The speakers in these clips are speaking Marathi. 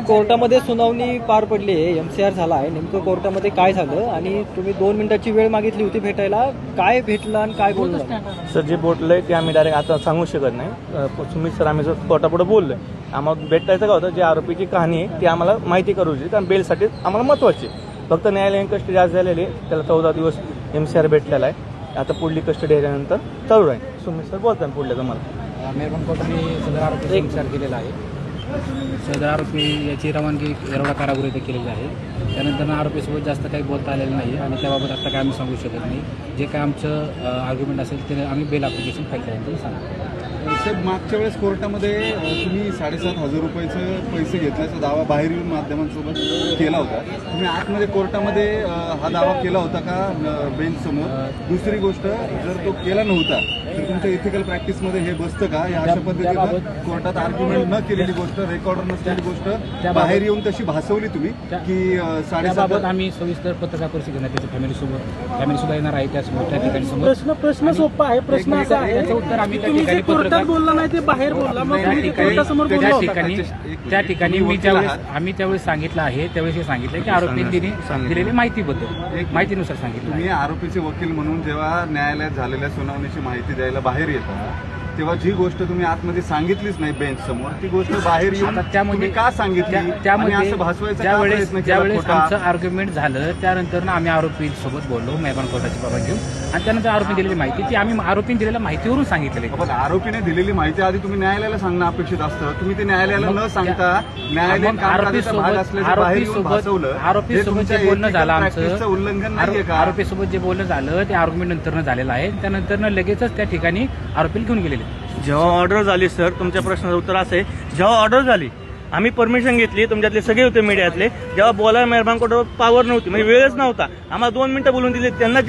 कोर्टामध्ये सुनावणी पार पडली आहे, MCR झाला आहे. नेमकं कोर्टामध्ये काय झालं आणि तुम्ही 2 मिनिटाची वेळ मागितली होती भेटायला, काय भेटलं आणि काय बोललं? सर जे बोललंय ते आम्ही डायरेक्ट आता सांगू शकत नाही. सुमित सर आम्ही कोर्टापुढे बोललोय. आम्हाला भेटायचं का होतं, जे आरोपीची कहाणी आहे ती आम्हाला माहिती करू शकते, कारण बेलसाठी आम्हाला महत्त्वाची. फक्त न्यायालयीन कस्टडी आज झालेली, त्याला 14 दिवस MCR भेटलेला आहे. आता पुढली कस्टडी आल्यानंतर चालू आहे. सुमित सर बोलतात पुढल्या तुम्हाला. मेहरबान कोर्टाने सदर आरोपी MCR केलेला आहे. सदर आरोपी याची रवानगी येरवडा कारागृह इथे केलेली आहे. त्यानंतर आरोपीसोबत जास्त काही बोलता आलेलं नाही आणि त्याबाबत आता काय आम्ही सांगू शकत नाही. जे काय आमचं आर्ग्युमेंट असेल ते आम्ही बेल ॲप्लिकेशन फाईल केल्यानंतर सांगू. साहेब, मागच्या वेळेस कोर्टामध्ये तुम्ही 7,500 रुपयाचे पैसे घेतल्याचा दावा बाहेर येऊन माध्यमांसोबत केला होता. तुम्ही आतमध्ये कोर्टामध्ये हा दावा केला होता का बेंच समोर? दुसरी गोष्ट, जर तो केला नव्हता तर तुमच्या इथिकल प्रॅक्टिसमध्ये हे बसतं का? या अशा पद्धतीनं कोर्टात आर्ग्युमेंट न केलेली गोष्ट, रेकॉर्डर नसलेली गोष्ट बाहेर येऊन तशी भासवली तुम्ही की 7,500? आम्ही सविस्तर पत्रकार परिषद घेणार त्याच्या फॅमिली सुद्धा येणार आहे. त्यासमोर त्या ठिकाणी समोर प्रश्न सोपा आहे. प्रश्न असा आहे, त्याचं उत्तर आम्ही त्या ठिकाणी कोर्टात बोलला नाही ते बाहेर बोलला, मग त्या ठिकाणी मी त्यावेळेस सांगितलं आहे, त्यावेळेस हे सांगितलं की आरोपींनी दिलेली माहितीनुसार सांगितलं. तुम्ही आरोपीचे वकील म्हणून जेव्हा न्यायालयात झालेल्या सुनावणीची माहिती द्यायला बाहेर येतात तेव्हा जी गोष्ट तुम्ही आतमध्ये सांगितलीच नाही बेंच समोर, ती गोष्ट बाहेर येऊन तुम्ही का सांगितली? ज्यावेळेस आमचं आर्ग्युमेंट झालं त्यानंतर आम्ही आरोपीसोबत बोललो मेहरबान कोर्टाची बाबा घेऊन, आणि त्यानंतर आरोपी दिलेली माहिती ती आम्ही आरोपीने दिलेल्या माहितीवरून सांगितलेली. पण आरोपीने दिलेली माहिती आधी तुम्ही न्यायालयाला सांगणं अपेक्षित असतं. तुम्ही ते न्यायालयाला न सांगता न्यायालयीन कामकाजाचा भाग असल्याचं बाहेर येऊन भासवलं. आरोपीसोबत जे बोलणं झालं आमचं उल्लंघन नाहीये का? आरोपीसोबत जे बोलणं झालं ते आर्ग्युमेंट नंतर झालेलं आहे. त्यानंतर लगेचच त्या ठिकाणी आरोपीला घेऊन गेलेले. जेव्हा ऑर्डर झाली सर, तुमच्या प्रश्नाचं उत्तर असं आहे, जेव्हा ऑर्डर झाली आम्ही परमिशन घेतली, तुमच्यातले सगळे होते मीडियातले, जेव्हा बोलायला मेहरबान कोर्टावर पावर नव्हती, म्हणजे वेळच नव्हता, आम्हाला 2 मिनिटं बोलून दिली. त्यांनी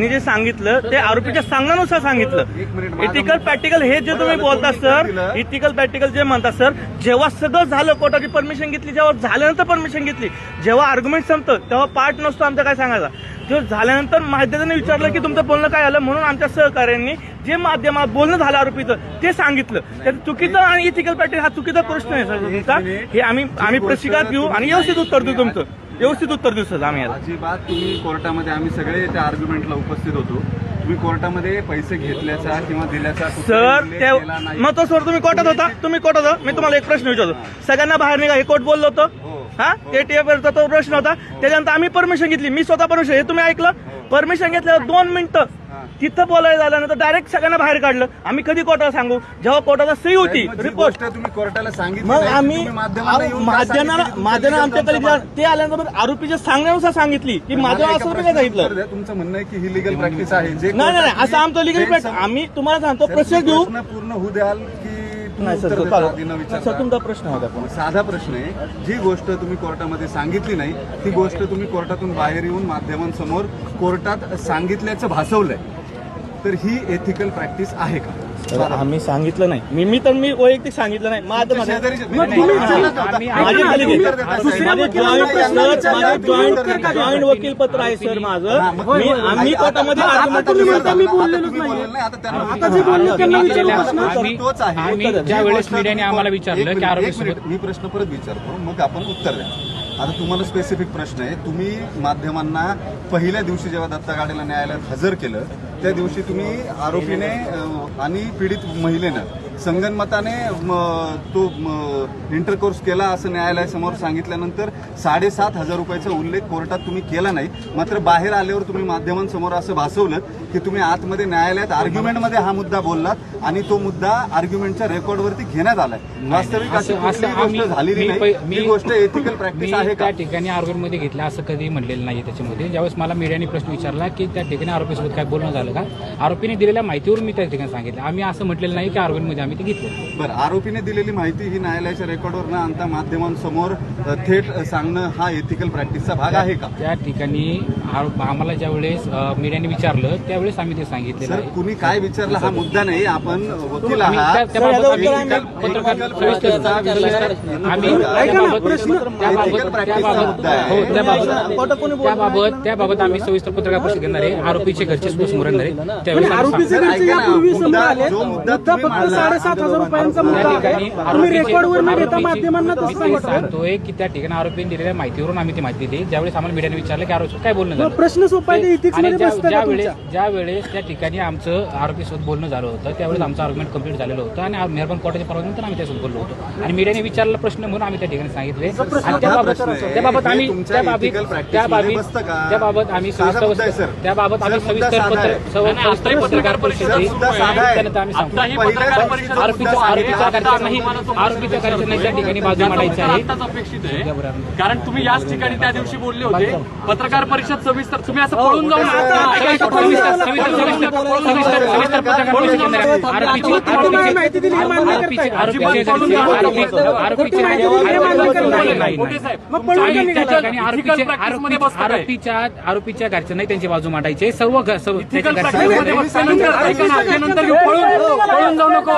जे सांगितलं ते आरोपीच्या सांगण्यानुसार सांगितलं. इथिकल प्रॅक्टिकल हे जे तुम्ही बोलता सर, इथिकल प्रॅक्टिकल जे म्हणता सर, जेव्हा सगळं झालं कोर्टाची परमिशन घेतली, जेव्हा झाल्यानंतर परमिशन घेतली, जेव्हा आर्ग्युमेंट संपतं तेव्हा पार्ट नसतो आमचा काय सांगायचा. जेव्हा झाल्यानंतर माध्यमाने विचारलं की तुमचं बोलणं काय आलं, म्हणून आमच्या सहकार्यांनी जे माध्यमात बोलणं झालं आरोपीचं ते सांगितलं. त्याचं चुकीचं आणि इथिकल प्रॅक्टिस हा चुकीचा प्रश्न आहे सर तुमचा. हे आम्ही प्रतिकार घेऊ आणि व्यवस्थित उत्तर देऊ, तुमचं व्यवस्थित उत्तर देऊ सर आम्ही. अजिबात तुम्ही कोर्टामध्ये, आम्ही सगळे त्या आर्ग्युमेंटला उपस्थित होतो, तुम्ही कोर्टामध्ये पैसे घेतल्याचा किंवा दिल्याचा सर मग तो सर तुम्ही कोर्टात होता. मी तुम्हाला एक प्रश्न विचारतो, सगळ्यांना बाहेर निघा हे कोर्ट बोललो होतं हा, TTFचा तो प्रश्न होता. त्याच्यानंतर आम्ही परमिशन घेतली, मी स्वतः परमिशन, हे तुम्ही ऐकलं, परमिशन घेतल्यावर 2 मिनिटं तिथं बोलायला झाल्यानंतर डायरेक्ट सगळ्यांना बाहेर काढलं. आम्ही कधी कोर्टाला सांगू, जेव्हा कोर्टाला सही होती रिपोर्ट तुम्ही कोर्टाला सांगितलं, मग आम्ही माध्यमाला आमच्याकडे ते आल्यानंतर आरोपीच्या सांगण्यानुसार सांगितली की माझं असं काय सांगितलं. तुमचं म्हणणं आहे की ही लिगल प्रॅक्टिस आहे? नाही, असं आमचं लिगल प्रॅक्टिस. आम्ही तुम्हाला सांगतो प्रोसेस घेऊ, पूर्ण होऊ द्याल की तुमचा प्रश्न होता. साधा प्रश्न आहे, जी गोष्ट तुम्ही कोर्टामध्ये सांगितली नाही ती गोष्ट तुम्ही कोर्टातून बाहेर येऊन माध्यमांसमोर कोर्टात सांगितल्याचं भासवलंय, तर ही एथिकल प्रॅक्टिस आहे का? आम्ही सांगितलं नाही, मी वैयक्तिक सांगितलं नाही. जॉईंट वकील पत्र आहे सर माझं. आम्ही कोर्टामध्ये ज्या वेळेस मीडियाने आम्हाला विचारलं की आरोपीसोबत, मी प्रश्न परत विचारतो मग आपण उत्तर द्या. आता तुम्हाला स्पेसिफिक प्रश्न आहे, तुम्ही माध्यमांना पहिल्या दिवशी जेव्हा दत्ता गाडेला न्यायालयात हजर केलं त्या दिवशी तुम्ही आरोपीने आणि पीडित महिलेनं संगनमताने तो इंटरकोर्स केला असं न्यायालयासमोर सांगितल्यानंतर 7,500 रुपयाचा उल्लेख कोर्टात तुम्ही केला नाही. मात्र बाहेर आल्यावर तुम्ही माध्यमांसमोर असं भासवलं की तुम्ही आतमध्ये न्यायालयात आर्ग्युमेंटमध्ये हा मुद्दा बोललात आणि तो मुद्दा आर्ग्युमेंटच्या रेकॉर्डवरती घेण्यात आलाय. वास्तविक अशी गोष्ट झालेली नाही, ही गोष्ट एथिकल प्रॅक्टिस आहे का? त्या ठिकाणी आर्ग्युमेंटमध्ये घेतलं असं कधी म्हणलेलं नाही. त्याच्यामध्ये ज्यावेळेस मला मीडियाने प्रश्न विचारला की त्या ठिकाणी आरोपीसोबत काय बोलणं झालं का, आरोपीने दिलेल्या माहितीवरून मी त्या ठिकाणी सांगितलं. आम्ही असं म्हटलेलं नाही की आर्ग्युमेंटमध्ये आम्ही आम्ही ते घेतलं. बरं, आरोपीने दिलेली माहिती ही न्यायालयाच्या रेकॉर्डवर न आणता माध्यमांसमोर थेट सांगणं हा एथिकल प्रॅक्टिसचा भाग आहे का? त्या ठिकाणी आम्हाला ज्यावेळेस मीडियाने विचारलं त्यावेळेस आम्ही ते सांगितलेलं सर, आहे. कुणी काय विचारलं हा मुद्दा नाही, आपण वकील आम्ही आहात. त्या- त्याबाबत आम्ही Ethical पत्रकार practice सविस्तर चा विषय आम्ही ऐका ना, प्रश्न- त्याबाबत आम्ही सविस्तर पत्रकार परिषद घेणार आहे. आरोपीचे घरचे समोर येणार आहे त्यावेळेस आम्ही आरोपीचे सर, घरचे ऐका ना, यापूर्वी समोर मुद्दा- आले. जो मुद्दा मुद्दा तुम्ही फक्त मांडला- 7,500 रुपयांचा मुद्दा त्या आहे. ठिकाणी तुम्ही रेकॉर्डवर न घेता माध्यमांना तसं मी सांगतो. सांगतोय की त्या ठिकाणी आरोपीने दिलेल्या माहितीवरून आम्ही ती माहिती दिली. ज्यावेळेस आम्हाला मीडियाने विचारलं की आरोपी काय बोलणं झालं, प्रश्न सोपा आहे, ethics आणि मध्ये बसतं का तुमच्या? ज्या वेळेस त्या ठिकाणी आमचं आरोपीसोबत बोलणं झालं होतं त्यावेळेस आमचं आर्ग्युमेंट कंप्लीट झालेलं होतं आणि मेहरबान कोर्टाच्या परवानगीनंतर आम्ही त्यासोबत बोललो होतो आणि मीडियाने विचारलेला प्रश्न म्हणून आम्ही त्या ठिकाणी सांगितले आणि त्याबाबत आम्ही त्याबाबत आम्ही सविस्तर पत्रकार परिषद घेऊ. त्यानंतर आम्ही सांगतो आरोपीच्या घरच्यांना त्या ठिकाणी बाजू मांडायची आहे. अपेक्षित आहे कारण तुम्ही याच ठिकाणी त्या दिवशी बोलले होते पत्रकार परिषद सविस्तर तुम्ही असं पळून जाऊन सविस्तर पत्रकार परिषद घेणार आहे. माहिती दिली हे मान्य करताय का? मग पळून का निघाला? आरोपीच्या घरच्यांना त्यांची बाजू मांडायची आहे. सर्व नंतर पळून जाऊ नको.